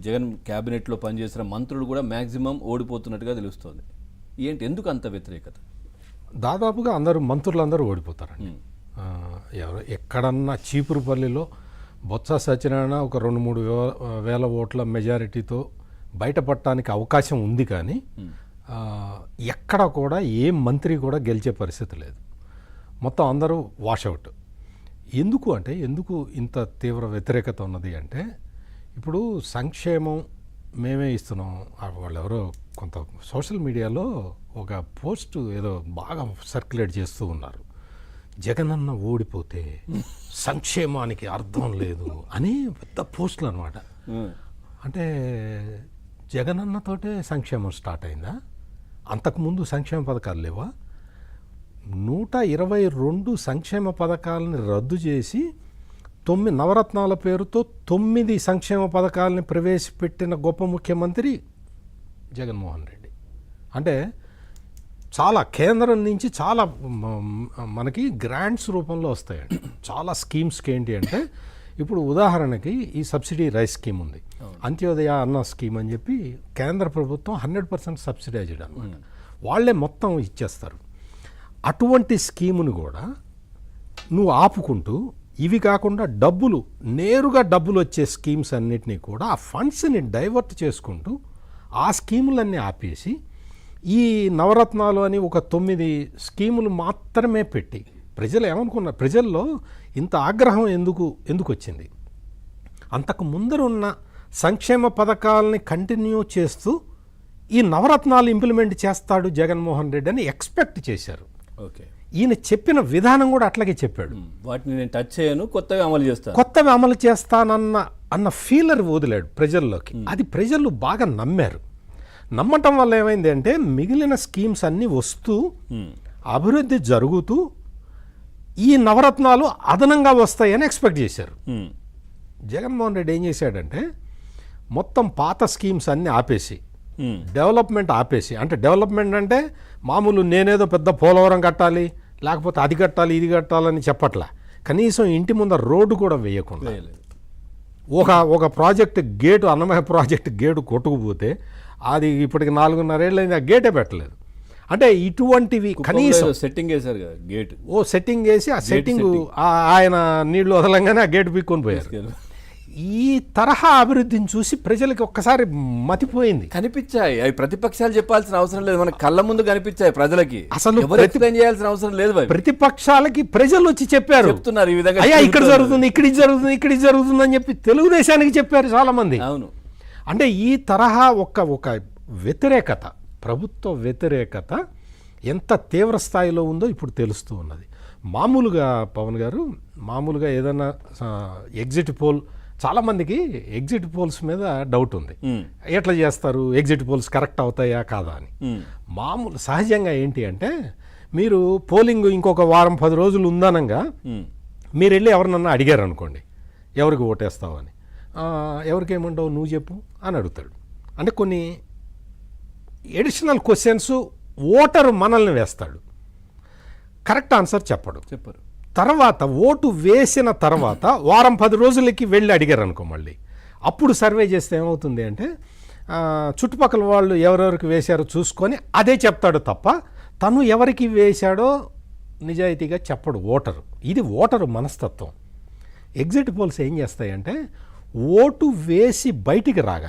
జగన్ క్యాబినెట్లో పనిచేసిన మంత్రులు కూడా మ్యాక్సిమం ఓడిపోతున్నట్టుగా తెలుస్తోంది. ఎందుకు అంత వ్యతిరేకత? దాదాపుగా మంత్రులందరూ ఓడిపోతారండి. ఎక్కడన్నా చీపురుపల్లిలో బొత్స సత్యనారాయణ ఒక 2-3 వేల ఓట్ల మెజారిటీతో బయటపడటానికి అవకాశం ఉంది, కానీ ఎక్కడ కూడా ఏ మంత్రి కూడా గెలిచే పరిస్థితి లేదు. మొత్తం అందరూ వాషౌట్. ఎందుకు ఇంత తీవ్ర వ్యతిరేకత ఉన్నది అంటే, ఇప్పుడు సంక్షేమం మేమే ఇస్తున్నాం. వాళ్ళెవరో కొంత సోషల్ మీడియాలో ఒక పోస్ట్ ఏదో బాగా సర్క్యులేట్ చేస్తూ ఉన్నారు. జగనన్న ఓడిపోతే సంక్షేమానికి అర్థం లేదు అని పెద్ద పోస్టులు అనమాట. అంటే జగనన్నతోటే సంక్షేమం స్టార్ట్ అయిందా? అంతకుముందు సంక్షేమ పథకాలు లేవా? 122 సంక్షేమ పథకాలని రద్దు చేసి 9 నవరత్నాల పేరుతో 9 సంక్షేమ పథకాలని ప్రవేశపెట్టిన గొప్ప ముఖ్యమంత్రి జగన్మోహన్ రెడ్డి. అంటే చాలా కేంద్రం నుంచి చాలా మనకి గ్రాంట్స్ రూపంలో వస్తాయండి. చాలా స్కీమ్స్కి ఏంటి అంటే, ఇప్పుడు ఉదాహరణకి ఈ సబ్సిడీ రైస్ స్కీమ్ ఉంది, అంత్యోదయ అన్న స్కీమ్ అని చెప్పి కేంద్ర ప్రభుత్వం 100% సబ్సిడైజ్డ్ అనమాట. వాళ్ళే మొత్తం ఇచ్చేస్తారు. అటువంటి స్కీమును కూడా నువ్వు ఆపుకుంటూ, ఇవి కాకుండా నేరుగా డబ్బులు వచ్చే స్కీమ్స్ అన్నిటినీ కూడా ఆ ఫండ్స్ని డైవర్ట్ చేసుకుంటూ ఆ స్కీములన్నీ ఆపేసి ఈ నవరత్నాలు అని ఒక 9 స్కీములు మాత్రమే పెట్టి ప్రజలు ఏమనుకున్నారు? ప్రజల్లో ఇంత ఆగ్రహం ఎందుకు వచ్చింది? అంతకు ముందరున్న సంక్షేమ పథకాలని కంటిన్యూ చేస్తూ ఈ నవరత్నాలు ఇంప్లిమెంట్ చేస్తాడు జగన్మోహన్ రెడ్డి అని ఎక్స్పెక్ట్ చేశారు. ఓకే, ఈయన చెప్పిన విధానం కూడా అట్లాగే చెప్పాడు. వాటిని నేను టచ్ చేయను, కొత్తవి అమలు చేస్తానన్న ఫీలర్ వదిలాడు ప్రజల్లోకి. అది ప్రజలు బాగా నమ్మారు. నమ్మటం వల్ల ఏమైంది అంటే, మిగిలిన స్కీమ్స్ అన్నీ వస్తూ అభివృద్ధి జరుగుతూ ఈ నవరత్నాలు అదనంగా వస్తాయని ఎక్స్పెక్ట్ చేశారు. జగన్మోహన్ రెడ్డి ఏం చేశాడంటే, మొత్తం పాత స్కీమ్స్ అన్నీ ఆపేసి డెవలప్మెంట్ ఆపేసి, అంటే డెవలప్మెంట్ అంటే మామూలు నేనేదో పెద్ద పోలవరం కట్టాలి, లేకపోతే అది కట్టాలి ఇది కట్టాలని చెప్పట్లా. కనీసం ఇంటి ముందర రోడ్డు కూడా వేయకుండా ఒక project gate, Annamayya project gate కొట్టుకుపోతే అది ఇప్పటికి 4.5 ఏళ్ళైంది, ఆ గేటే పెట్టలేదు. అంటే ఇటువంటివి కనీసం సెట్టింగ్ వేశారు కదా, గేట్ సెట్టింగ్ వేసి ఆ సెట్టింగ్ ఆయన నీళ్లు వదలంగానే ఆ గేటు పీక్కొని పోయారు. ఈ తరహా అభివృద్ధిని చూసి ప్రజలకి ఒక్కసారి మతిపోయింది. కనిపించాయి అవి, ప్రతిపక్షాలు చెప్పాల్సిన అవసరం లేదు, మన కళ్ళ ముందు కనిపించాయి ప్రజలకి. అసలు ఎక్స్ప్లెయిన్ చేయాల్సిన అవసరం లేదు. ప్రతిపక్షాలకి ప్రజలు వచ్చి చెప్పారు, చెప్తున్నారు ఈ విధంగా, అయ్యా ఇక్కడ జరుగుతుంది, ఇక్కడ జరుగుతుంది అని చెప్పి తెలుగుదేశానికి చెప్పారు చాలా మంది. అవును, అంటే ఈ తరహా ఒక వ్యతిరేకత, ప్రభుత్వ వ్యతిరేకత ఎంత తీవ్ర స్థాయిలో ఉందో ఇప్పుడు తెలుస్తూ ఉన్నది. మామూలుగా పవన్ గారు, మామూలుగా ఏదైనా ఎగ్జిట్ పోల్, చాలామందికి ఎగ్జిట్ పోల్స్ మీద డౌట్ ఉంది. ఎట్లా చేస్తారు, ఎగ్జిట్ పోల్స్ కరెక్ట్ అవుతాయా కాదా అని. సహజంగా ఏంటి అంటే, మీరు పోలింగ్ ఇంకొక వారం 10 రోజులు ఉందనంగా మీరు వెళ్ళి ఎవరినన్నా అడిగారు అనుకోండి, ఎవరికి ఓటేస్తావు అని, ఎవరికి ఏమంటావు నువ్వు చెప్పు అని అడుగుతాడు. అంటే కొన్ని ఎడిషనల్ క్వశ్చన్స్ ఓటరు మనల్ని వేస్తాడు, కరెక్ట్ ఆన్సర్ చెప్పరు. తర్వాత ఓటు వేసిన తర్వాత వారం 10 రోజులకి వెళ్ళి అడిగారు అనుకో, మళ్ళీ అప్పుడు సర్వే చేస్తే ఏమవుతుంది అంటే, చుట్టుపక్కల వాళ్ళు ఎవరెవరికి వేశారో చూసుకొని అదే చెప్తాడు తప్ప తను ఎవరికి వేశాడో నిజాయితీగా చెప్పడు ఓటరు. ఇది ఓటరు మనస్తత్వం. ఎగ్జిట్ పోల్స్ ఏం చేస్తాయంటే, ఓటు వేసి బయటికి రాగా